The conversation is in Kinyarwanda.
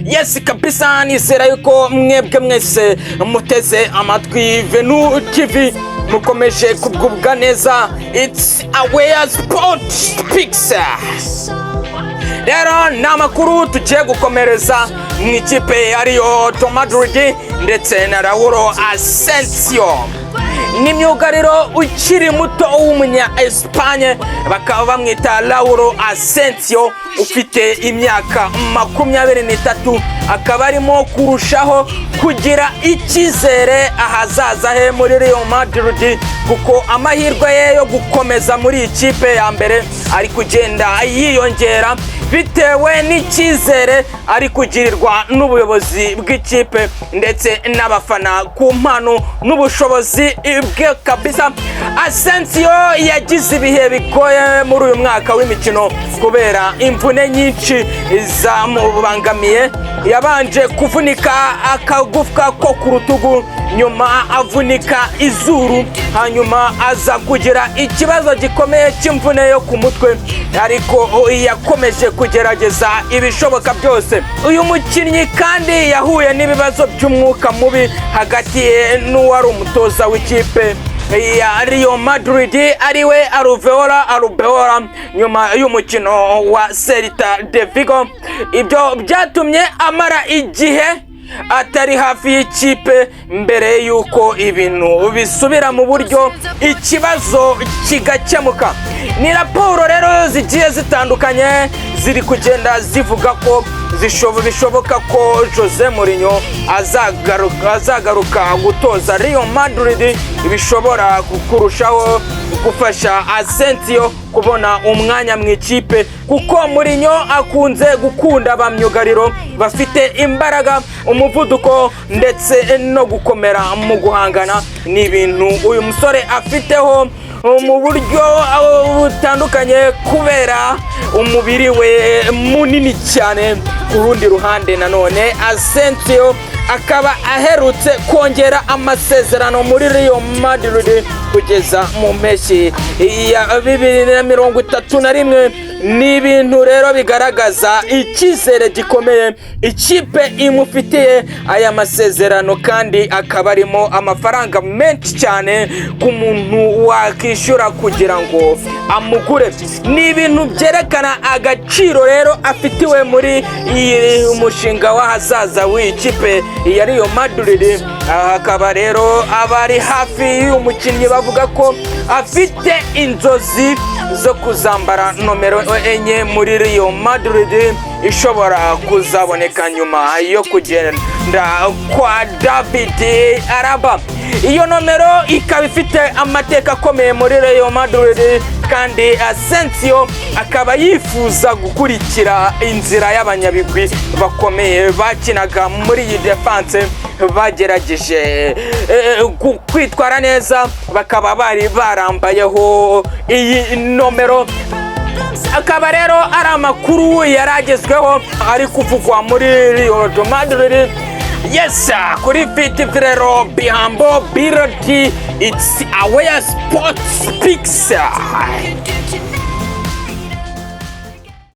Yes kabisa, nizera yuko mwebwe mwese muteze amatwi Venu TV mukomeje kubwubwa neza. It's aware sport speaks. Rero ni amakuru tugiye gukomereza mu ikipe ariyo Madrid ndetse na Asensio. Ni myugariro ukiri muto w'umunya Espagne, bakaba bamwita Asensio, ufite imyaka 23, akaba arimo kurushaho kugira icyizere ahazaza he muri Real Madrid, kuko amahirwe ye yo gukomeza muri ikipe ya mbere ari kugenda yiyongera bitewe n'icyizere ari kugirirwa n'ubuyobozi bw'ikipe ndetse n'abafana ku mpano n'ubushobozi bwe kabisa. Asensio yagize ibihe bigoye muri uyu mwaka w'imikino kubera imvune nyinshi zamubangamiye. Yabanje kuvunika akagufwa ko ku rutugu, nyuma avunika izuru, hanyuma aza kugira ikibazo gikomeye cy'imvune yo ku mutwe, ariko yakomeje kugerageza ibishoboka byose. Uyu mukinnyi kandi yahuye n'ibibazo by'umwuka mubi hagati ye n'uwari umutoza w'ikipe ya Real Madrid ariwe Arbeloa nyuma y'umukino wa Celta de Vigo. Ibyo byatumye amara igihe atari hafi y'ikipe mbere yuko ibintu bisubira mu buryo ikibazo kigakemuka. Ni raporo rero zigiye zitandukanye ziri kugenda zivuga ko bishoboka ko Jose Mourinho azagaruka gutoza Real Madrid, bishobora kurushaho gufasha Asensio kubona umwanya mu ikipe, kuko Mourinho akunze gukunda abamyugariro bafite imbaraga, umuvuduko ndetse no gukomera mu guhangana. Ni ibintu uyu musore afiteho mu buryo butandukanye kubera umubiri we munini cyane. Ku rundi ruhande nanone Asensio akaba aherutse kongera amasezerano muri Real Madrid kugeza mu mpeshyi ya 2031. Ni ibintu rero bigaragaza icyizere gikomeye ikipe imufitiye aya masezerano, kandi akaba arimo amafaranga menshi cyane ku muntu wakishyura kugira ngo amugure. Ni ibintu byerekana agaciro rero afitiwe muri iyi umushinga w'ahazaza w'ikipe ya Real Madrid. Akaba rero abari hafi y'umukinnyi bavuga ko afite inzozi zo kuzambara nomero 4 muri Real Madrid, ishobora kuzaboneka nyuma yo kugenda kwa David Alaba. Iyo nomero ikaba ifite amateka akomeye muri Real Madrid, kandi Asensio akaba yifuza gukurikira inzira y'abanyabigwi bakomeye bakinaga muri iyi defense, bagerageje kwitwara neza, bakaba bari barambayeho iyi nomero. Akaba rero ari amakuru yaragezweho ari kuvugwa muri Real Madrid. Yes, kuri TV rero bihambo biri, it's aware sport speaks.